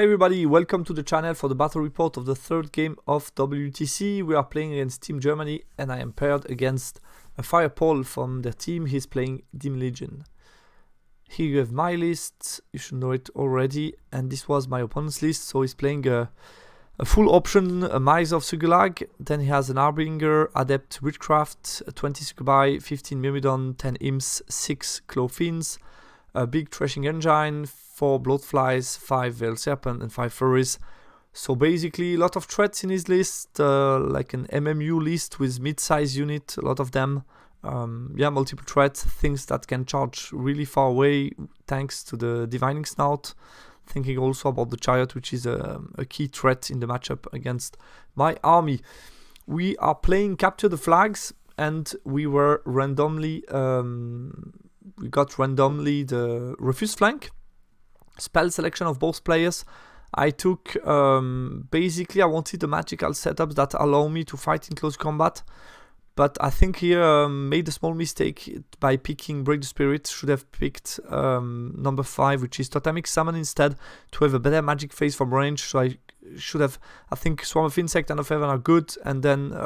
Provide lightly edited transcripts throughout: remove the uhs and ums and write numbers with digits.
Hi everybody, welcome to the channel for the battle report of the third game of WTC. We are playing against Team Germany and I am paired against a Firepole from their team. He's playing Dim Legion. Here you have my list, you should know it already, and this was my opponent's list. So he's playing a full option, a Mice of Sugulag, then he has an Harbinger, Adept Witchcraft, 20 Sukubai, 15 Myrmidon, 10 Imps, 6 Claw Fiends, a big Threshing Engine, 4 Bloodflies, 5 Veil Serpent and 5 Furries. So basically a lot of threats in his list, like an MMU list with mid-size unit, a lot of them. Yeah, multiple threats, things that can charge really far away thanks to the Divining Snout. Thinking also about the Chariot, which is a key threat in the matchup against my army. We are playing Capture the Flags and we were randomly... we got randomly the Refuse Flank. Spell selection of both players. I took, basically I wanted the magical setups that allow me to fight in close combat. But I think here made a small mistake by picking Break the Spirit. Should have picked number 5, which is Totemic Summon instead, to have a better magic phase from range. So I should have, I think Swarm of Insect and of Heaven are good, and then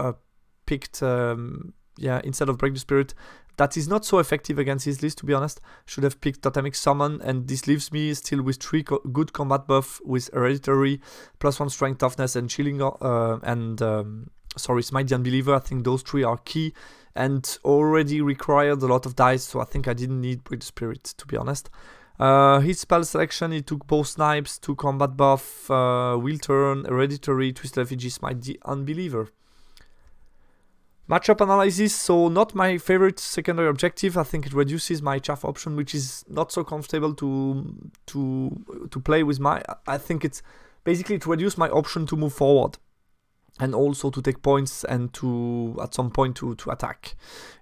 picked, yeah, instead of Break the Spirit. That is not so effective against his list, to be honest. Should have picked Totemic Summon, and this leaves me still with 3 good combat buff with Hereditary, +1 Strength, Toughness, and Chilling, sorry, Smite the Unbeliever. I think those 3 are key and already required a lot of dice, so I think I didn't need Break the Spirit, to be honest. His spell selection, he took both Snipes, 2 combat buff, Wheel Turn, Hereditary, Twisted Effigy, Smite the Unbeliever. Matchup analysis, so not my favorite secondary objective. I think it reduces my chaff option, which is not so comfortable to play with my... I think it's basically it reduces my option to move forward and also to take points and to at some point to attack.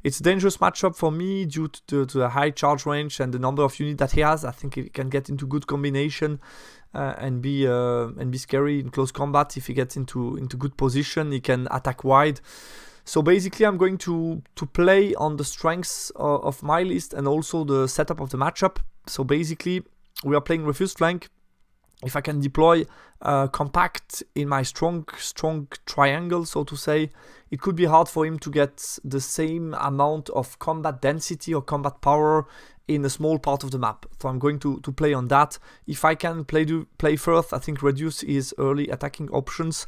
It's a dangerous matchup for me due to the high charge range and the number of units that he has. I think he can get into good combination and be scary in close combat. If he gets into good position, he can attack wide. So basically I'm going to play on the strengths of my list and also the setup of the matchup. So basically we are playing Refuse Flank. If I can deploy Compact in my strong triangle, so to say, it could be hard for him to get the same amount of combat density or combat power in a small part of the map. So I'm going to play on that. If I can play first, I think reduce his early attacking options.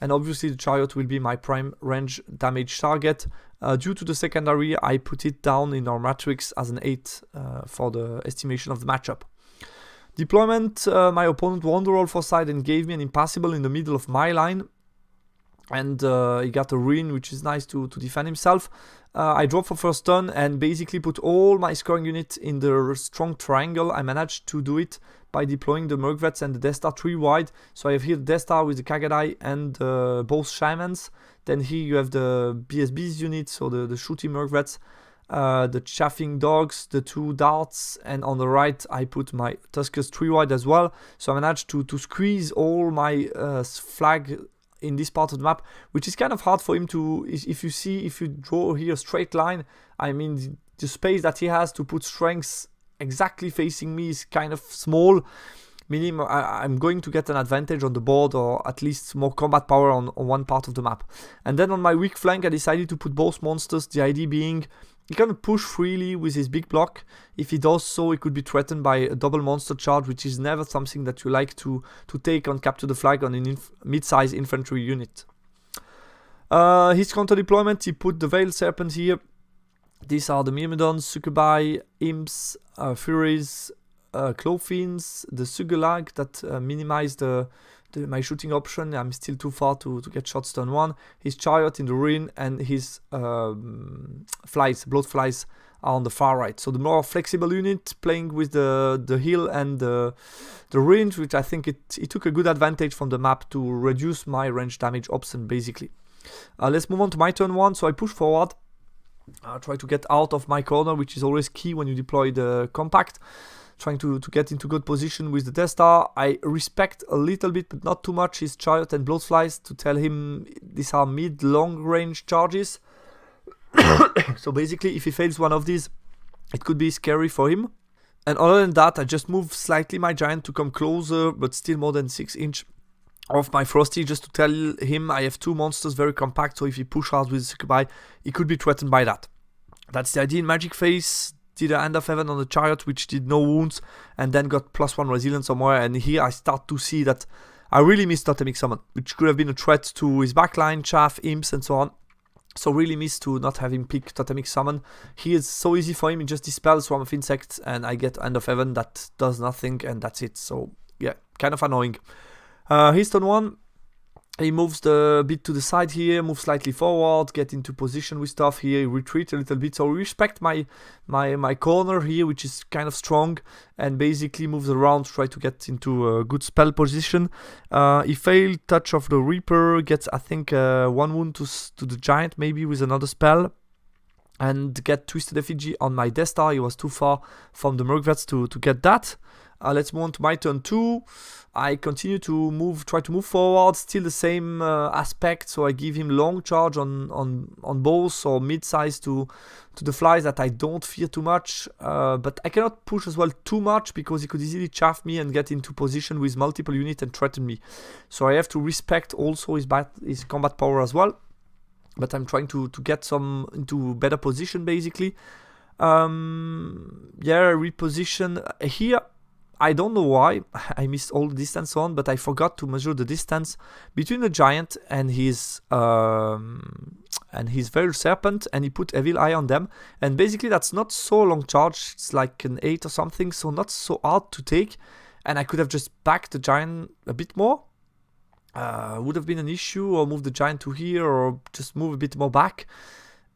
And obviously the Chariot will be my prime range damage target. Due to the secondary, I put it down in our matrix as an 8 for the estimation of the matchup. Deployment, my opponent wandered all for side and gave me an impassable in the middle of my line. And he got a ruin, which is nice to defend himself. I dropped for first turn and basically put all my scoring units in the strong triangle. I managed to do it by deploying the Murgvets and the Death Star 3 wide. So I have here the Death Star with the Kagadai and both Shamans. Then here you have the BSB's units, so the shooting Murgvets, the Chaffing Dogs, the 2 Darts, and on the right I put my Tuskers 3 wide as well. So I managed to squeeze all my flag in this part of the map, which is kind of hard for him to, if you draw here a straight line, I mean the space that he has to put strengths exactly facing me is kind of small, meaning I'm going to get an advantage on the board or at least more combat power on one part of the map. And then on my weak flank I decided to put both monsters, the idea being he can push freely with his big block. If he does so, he could be threatened by a double monster charge, which is never something that you like to take on Capture the Flag on a mid-size infantry unit. His counter deployment, he put the Veil Serpent here. These are the Myrmidons, Sukubai, Imps, Furies, Claw Fiends, the Sugulag that minimize my shooting option. I'm still too far to get shots turn 1. His Chariot in the ruin and his flies, blood flies are on the far right. So the more flexible unit playing with the hill and the range, which I think it took a good advantage from the map to reduce my range damage option basically. Let's move on to my turn 1. So I push forward. Try to get out of my corner, which is always key when you deploy the Compact. Trying to get into good position with the Death Star. I respect a little bit, but not too much, his Chariot and Bloodflies to tell him these are mid-long range charges. So basically, if he fails one of these, it could be scary for him. And other than that, I just move slightly my giant to come closer, but still more than 6 inch of my Frosty, just to tell him I have 2 monsters very compact, so if he push hard with Succubi, he could be threatened by that. That's the idea in Magic Phase. Did an End of Heaven on the Chariot, which did no wounds, and then got +1 resilience somewhere, and here I start to see that I really missed Totemic Summon, which could have been a threat to his backline, Chaff, Imps, and so on. So really missed to not have him pick Totemic Summon. He is so easy for him, he just dispels Swarm of Insects, and I get End of Heaven that does nothing, and that's it. So yeah, kind of annoying. His turn 1, he moves the bit to the side here, moves slightly forward, get into position with stuff here, retreat a little bit. So respect my corner here, which is kind of strong, and basically moves around, try to get into a good spell position. He failed Touch of the Reaper, gets I think 1 wound to the giant maybe with another spell, and get Twisted Effigy on my Death Star. He was too far from the Murkrats to get that. Let's move on to my turn 2. I continue to try to move forward, still the same aspect, so I give him long charge on both, or mid-size to the flies that I don't fear too much, but I cannot push as well too much because he could easily chaff me and get into position with multiple units and threaten me. So I have to respect also his combat power as well, but I'm trying to get some into better position basically. Yeah, reposition here. I don't know why I missed all the distance on, but I forgot to measure the distance between the giant and his Veiled Serpent, and he put Evil Eye on them. And basically that's not so long charge, it's like an 8 or something, so not so hard to take. And I could have just backed the giant a bit more. Would have been an issue, or move the giant to here, or just move a bit more back.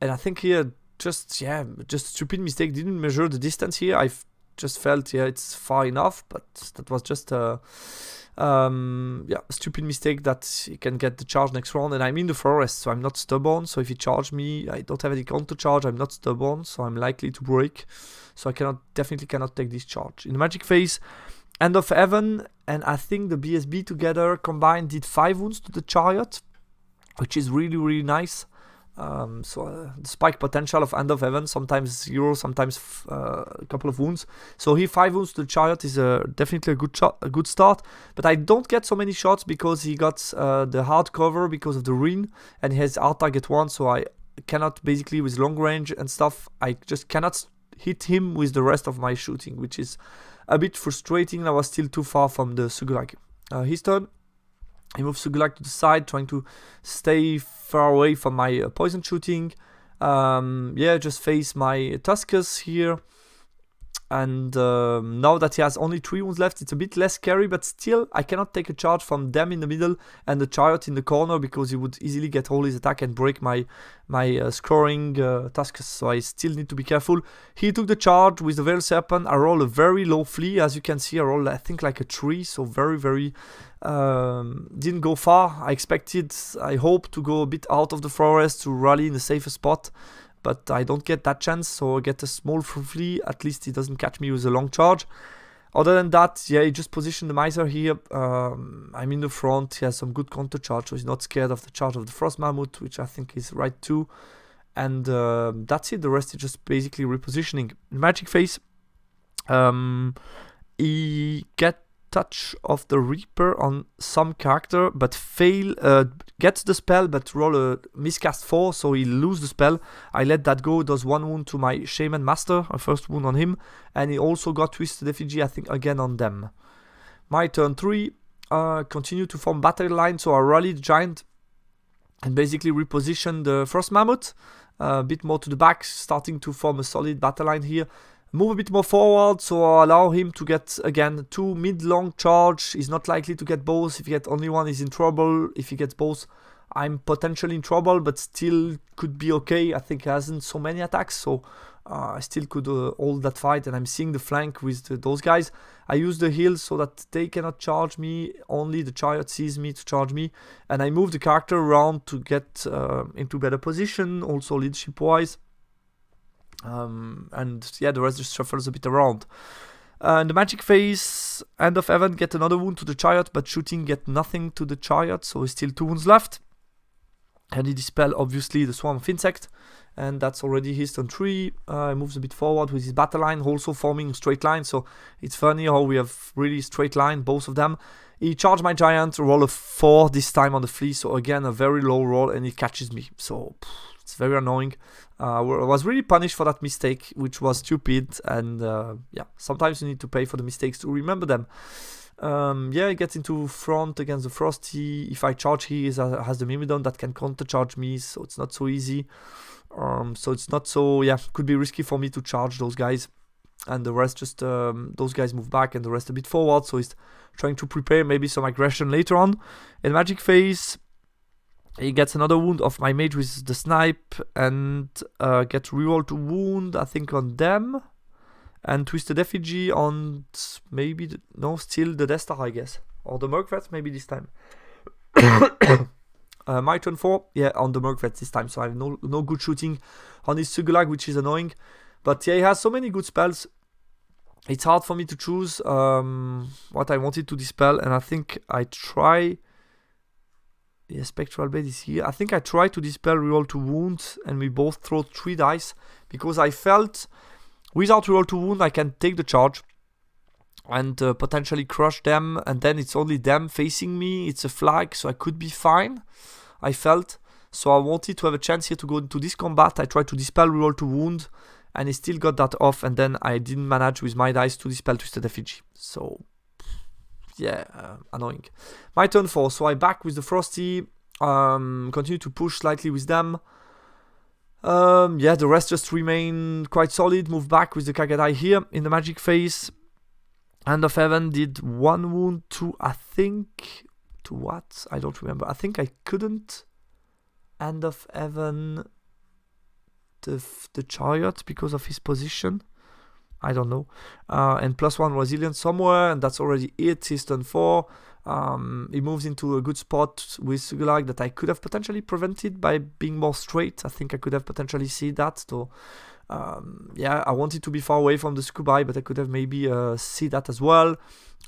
And I think here, just stupid mistake, didn't measure the distance here. I've just felt, yeah, it's far enough, but that was just a stupid mistake that he can get the charge next round. And I'm in the forest, so I'm not stubborn. So if he charged me, I don't have any counter charge. I'm not stubborn, so I'm likely to break. So I definitely cannot take this charge. In the Magic Phase, End of Heaven and I think the BSB together combined did 5 wounds to the Chariot, which is really, really nice. The spike potential of End of Heaven, sometimes 0, sometimes a couple of wounds. So here 5 wounds to the Chariot is definitely a good start. But I don't get so many shots because he got the hard cover because of the Rin, and he has hard target 1, so I cannot basically with long range and stuff, I just cannot hit him with the rest of my shooting, which is a bit frustrating. I was still too far from the Sugulag. His turn. He moves Sugulag to the side, trying to stay far away from my poison shooting. Just face my Tuskers here. And now that he has only 3 wounds left, it's a bit less scary, but still I cannot take a charge from them in the middle and the Chariot in the corner, because he would easily get all his attack and break my scoring Tuskers, so I still need to be careful. He took the charge with the Veiled Serpent. I roll a very low flea, as you can see. I roll I think like a 3, so very, very didn't go far. I hope to go a bit out of the forest to rally in a safer spot, but I don't get that chance, so I get a small flea. At least he doesn't catch me with a long charge. Other than that, yeah, he just positioned the Miser here. I'm in the front. He has some good counter charge, so he's not scared of the charge of the Frost Mammoth, which I think is right too. And that's it. The rest is just basically repositioning. In Magic Phase, he get Touch of the Reaper on some character, but gets the spell, but roll a miscast 4, so he lose the spell. I let that go. Does 1 wound to my Shaman Master, a first wound on him, and he also got Twisted Effigy, I think, again on them. My turn 3, continue to form battle line, so I rally the Giant and basically reposition the Frost Mammoth a bit more to the back, starting to form a solid battle line here. Move a bit more forward, so I allow him to get, again, 2 mid-long charge. He's not likely to get both. If he gets only one, he's in trouble. If he gets both, I'm potentially in trouble, but still could be okay. I think he hasn't so many attacks, so I still could hold that fight, and I'm seeing the flank with those guys. I use the heal so that they cannot charge me. Only the Chariot sees me to charge me, and I move the character around to get into better position, also leadership-wise. And yeah, the rest just shuffles a bit around. In the Magic Phase, End of Heaven get another wound to the Chariot, but shooting get nothing to the Chariot, so still 2 wounds left. And he dispel obviously the Swarm of Insect, and that's already his turn 3. He moves a bit forward with his battle line, also forming a straight line, so it's funny how we have really straight line, both of them. He charged my giant, roll a 4 this time on the flea, so again a very low roll, and he catches me, so it's very annoying. I was really punished for that mistake, which was stupid, and yeah, sometimes you need to pay for the mistakes to remember them. Yeah, he gets into front against the Frosty. If I charge, he has the Myrmidon that can counter charge me, so it's not so easy. So it's not so, yeah, could be risky for me to charge those guys. And the rest just, those guys move back and the rest a bit forward, so he's trying to prepare maybe some aggression later on. In Magic Phase, he gets another wound off my mage with the snipe and gets reroll to wound, I think, on them. And Twisted Effigy on maybe, still the Death Star, I guess. Or the Merc-Vets, maybe this time. My turn 4, yeah, on the Merc-Vets this time. So I have no good shooting on his Sugulag, which is annoying. But yeah, he has so many good spells. It's hard for me to choose what I wanted to dispel. And I think I try... Yeah, Spectral Blade is here. I think I try to dispel reroll to wound. And we both throw 3 dice. Because I felt... Without reroll to wound, I can take the charge and potentially crush them, and then it's only them facing me. It's a flag, so I could be fine, I felt. So I wanted to have a chance here to go into this combat. I tried to dispel reroll to wound, and I still got that off, and then I didn't manage with my dice to dispel Twisted Effigy. So, yeah, annoying. My turn 4, so I back with the Frosty, continue to push slightly with them. Yeah, the rest just remain quite solid. Move back with the Kagadai here in the Magic Phase. Hand of Heaven did 1 wound to, I think, to what? I don't remember. I think I couldn't Hand of Heaven the Chariot because of his position. I don't know. And +1 Resilience somewhere, and that's already it. He's turn 4. He moves into a good spot with Sugulag that I could have potentially prevented by being more straight. I think I could have potentially seen that. So, yeah, I wanted to be far away from the Sukubai, but I could have maybe see that as well.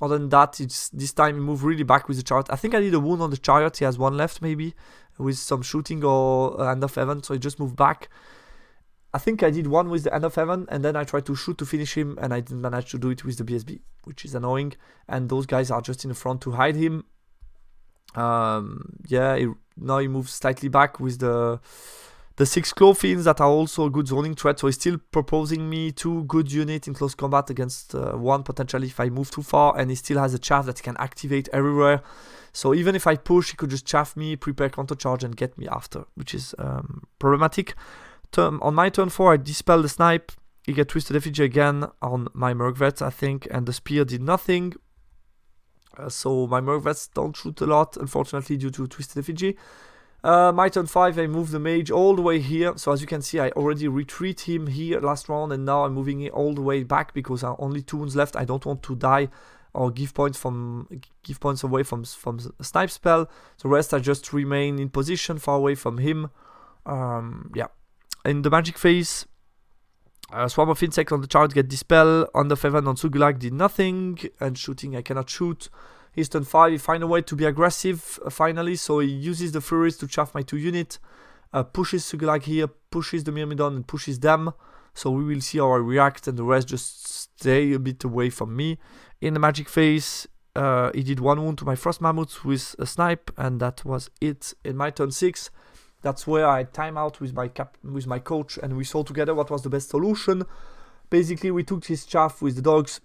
Other than that, it's this time he moved really back with the Chariot. I think I did a wound on the Chariot. He has 1 left maybe with some shooting or Hand of Heaven, so he just moved back. I think I did 1 with the Hand of Heaven, and then I tried to shoot to finish him, and I didn't manage to do it with the BSB, which is annoying. And those guys are just in the front to hide him. Yeah, now he moves slightly back with the 6 Clawfiends that are also a good zoning threat. So he's still proposing me 2 good units in close combat against 1 potentially if I move too far, and he still has a chaff that he can activate everywhere. So even if I push, he could just chaff me, prepare counter charge, and get me after, which is problematic. On my turn 4, I dispel the snipe. He get Twisted Effigy again on my Merc-Vets, I think, and the spear did nothing. So my Merc-Vets don't shoot a lot, unfortunately, due to Twisted Effigy. My turn 5, I move the mage all the way here. So as you can see, I already retreat him here last round, and now I'm moving it all the way back because I have only 2 wounds left. I don't want to die or give points away from a snipe spell. The rest I just remain in position far away from him. Yeah. In the Magic Phase, Swarm of Insects on the Chariot get Dispel. Hand of Heaven on Sugulag did nothing. And shooting, I cannot shoot. He's turn 5, he find a way to be aggressive finally. So he uses the Furies to chaff my 2 units. Pushes Sugulag here, pushes the Myrmidon and pushes them. So we will see how I react, and the rest just stay a bit away from me. In the Magic Phase, he did 1 wound to my Frost Mammoth with a snipe, and that was it. In my turn 6, that's where I time out with my coach, and we saw together what was the best solution. Basically, we took his chaff with the dogs,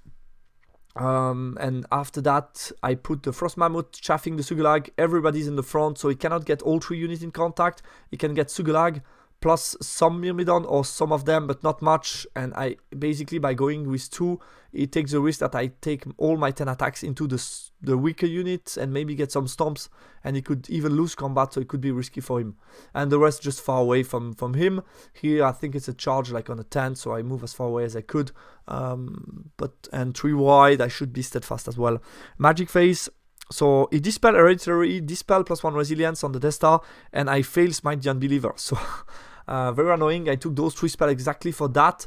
and after that, I put the Frost Mammoth chaffing the Sugulag. Everybody's in the front, so he cannot get all 3 units in contact. He can get Sugulag plus some Myrmidon or some of them, but not much. And I basically, by going with 2, it takes the risk that I take all my 10 attacks into the weaker units and maybe get some stomps, and he could even lose combat, so it could be risky for him. And the rest just far away from him. Here I think it's a charge like on a 10, so I move as far away as I could. And 3 wide, I should be steadfast as well. Magic Phase. So he Dispel Hereditary, Dispel +1 Resilience on the Death Star, and I fail Smite the Unbeliever. So very annoying. I took those 3 spells exactly for that.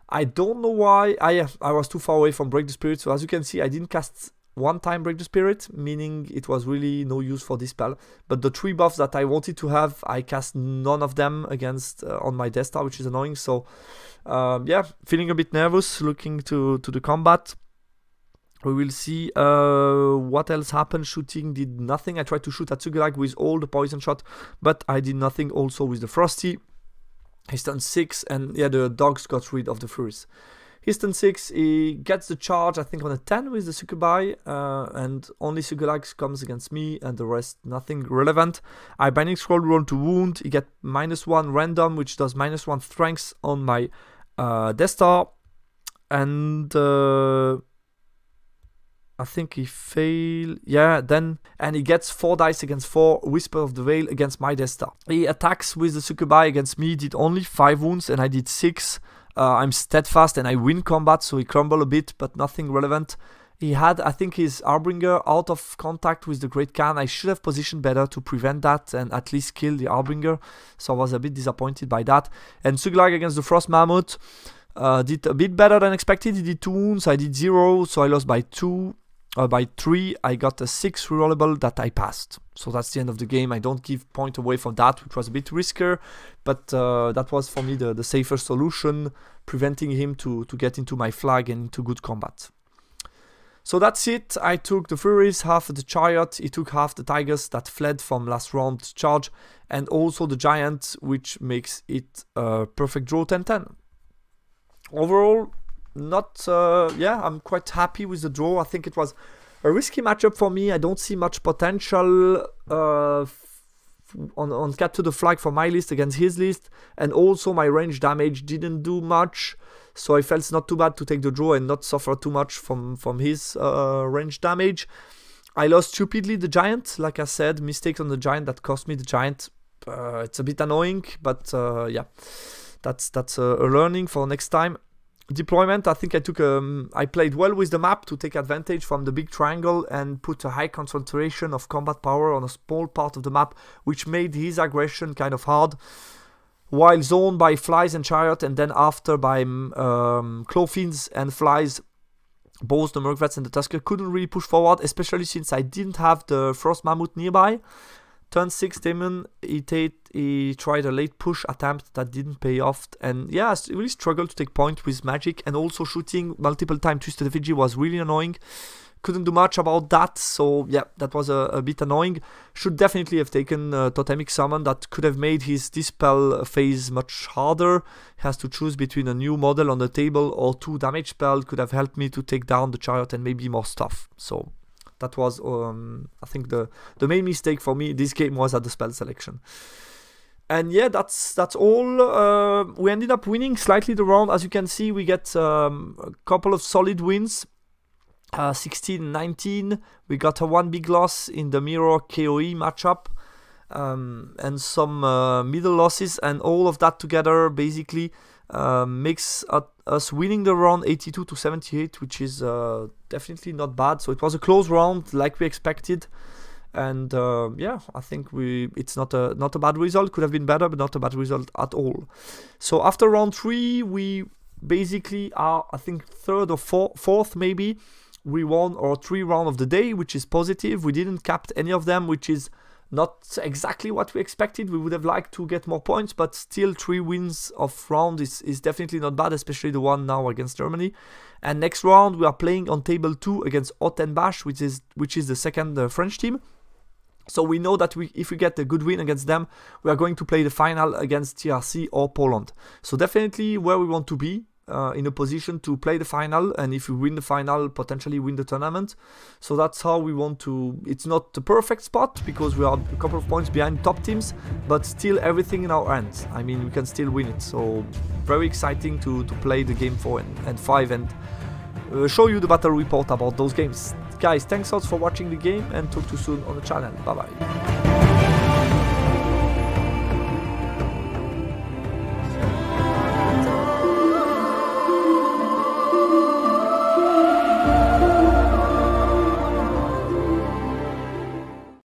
I don't know why. I was too far away from Break the Spirit, so as you can see, I didn't cast one time Break the Spirit, meaning it was really no use for this spell. But the 3 buffs that I wanted to have, I cast none of them against on my Death Star, which is annoying. So yeah, feeling a bit nervous looking to the combat. We will see what else happened. Shooting did nothing. I tried to shoot at Sugalag with all the poison shot, but I did nothing also with the Frosty. He's turned 6, and yeah, the dogs got rid of the Furies. He's turn 6, he gets the charge, I think, on a 10 with the Sukubai, and only Sugalax comes against me, and the rest, nothing relevant. I Binding Scroll roll to wound, he get -1 random, which does -1 strength on my Death Star, and I think he failed, yeah, then, and he gets 4 dice against 4 Whisper of the Veil against my Death Star. He attacks with the Sukubai against me, did only 5 wounds, and I did 6. I'm steadfast and I win combat, so he crumbled a bit, but nothing relevant. He had, I think, his Harbinger out of contact with the Great Khan. I should have positioned better to prevent that and at least kill the Harbinger, so I was a bit disappointed by that. And Suglag against the Frost Mammoth did a bit better than expected. He did 2 wounds, I did 0, so I lost by 2. By 3, I got a 6 rerollable that I passed. So that's the end of the game. I don't give point away for that, which was a bit riskier, but that was for me the safer solution, preventing him to get into my flag and into good combat. So that's it. I took the Furies, half of the Chariot, he took half the Tigers that fled from last round charge, and also the Giant, which makes it a perfect draw 10-10. Overall, yeah, I'm quite happy with the draw. I think it was a risky matchup for me. I don't see much potential on Capture the Flag for my list against his list, and also my range damage didn't do much, so I felt it's not too bad to take the draw and not suffer too much from his range damage. I lost stupidly the Giant, like I said, mistakes on the Giant that cost me the Giant. It's a bit annoying, but yeah, that's a learning for next time. Deployment, I think I played well with the map to take advantage from the big triangle and put a high concentration of combat power on a small part of the map, which made his aggression kind of hard. While zoned by Flies and Chariot, and then after by Clawfiends and Flies, both the Murkrats and the Tusker couldn't really push forward, especially since I didn't have the Frost Mammoth nearby. Turn 6 Demon, he tried a late push attempt that didn't pay off, and yeah, I really struggled to take point with magic, and also shooting multiple times Twisted Effigy was really annoying. Couldn't do much about that, so yeah, that was a bit annoying. Should definitely have taken Totemic Summon. That could have made his Dispel phase much harder. He has to choose between a new model on the table or 2 damage spell. Could have helped me to take down the Chariot and maybe more stuff, so that was, I think, the main mistake for me this game was at the spell selection. And yeah, that's all. We ended up winning slightly the round. As you can see, we get a couple of solid wins. 16-19. We got a 1 big loss in the Mirror KOE matchup. And some middle losses. And all of that together basically makes us winning the round 82-78, which is definitely not bad. So it was a close round like we expected, and yeah, I think it's not a bad result. Could have been better, but not a bad result at all. So after round 3, we basically are, I think, 3rd or 4th maybe. We won our 3 round of the day, which is positive. We didn't cap any of them, which is not exactly what we expected. We would have liked to get more points, but still 3 wins of round is definitely not bad, especially the one now against Germany. And next round we are playing on table 2 against Hot and Bash, which is the second French team. So we know that if we get a good win against them, we are going to play the final against TRC or Poland. So definitely where we want to be. In a position to play the final, and if we win the final, potentially win the tournament. So that's how we want to. It's not the perfect spot because we are a couple of points behind top teams, but still everything in our hands. I mean, we can still win it. So very exciting to play the game 4 and 5 and show you the battle report about those games. Guys, thanks a lot for watching the game, and talk to you soon on the channel. Bye bye.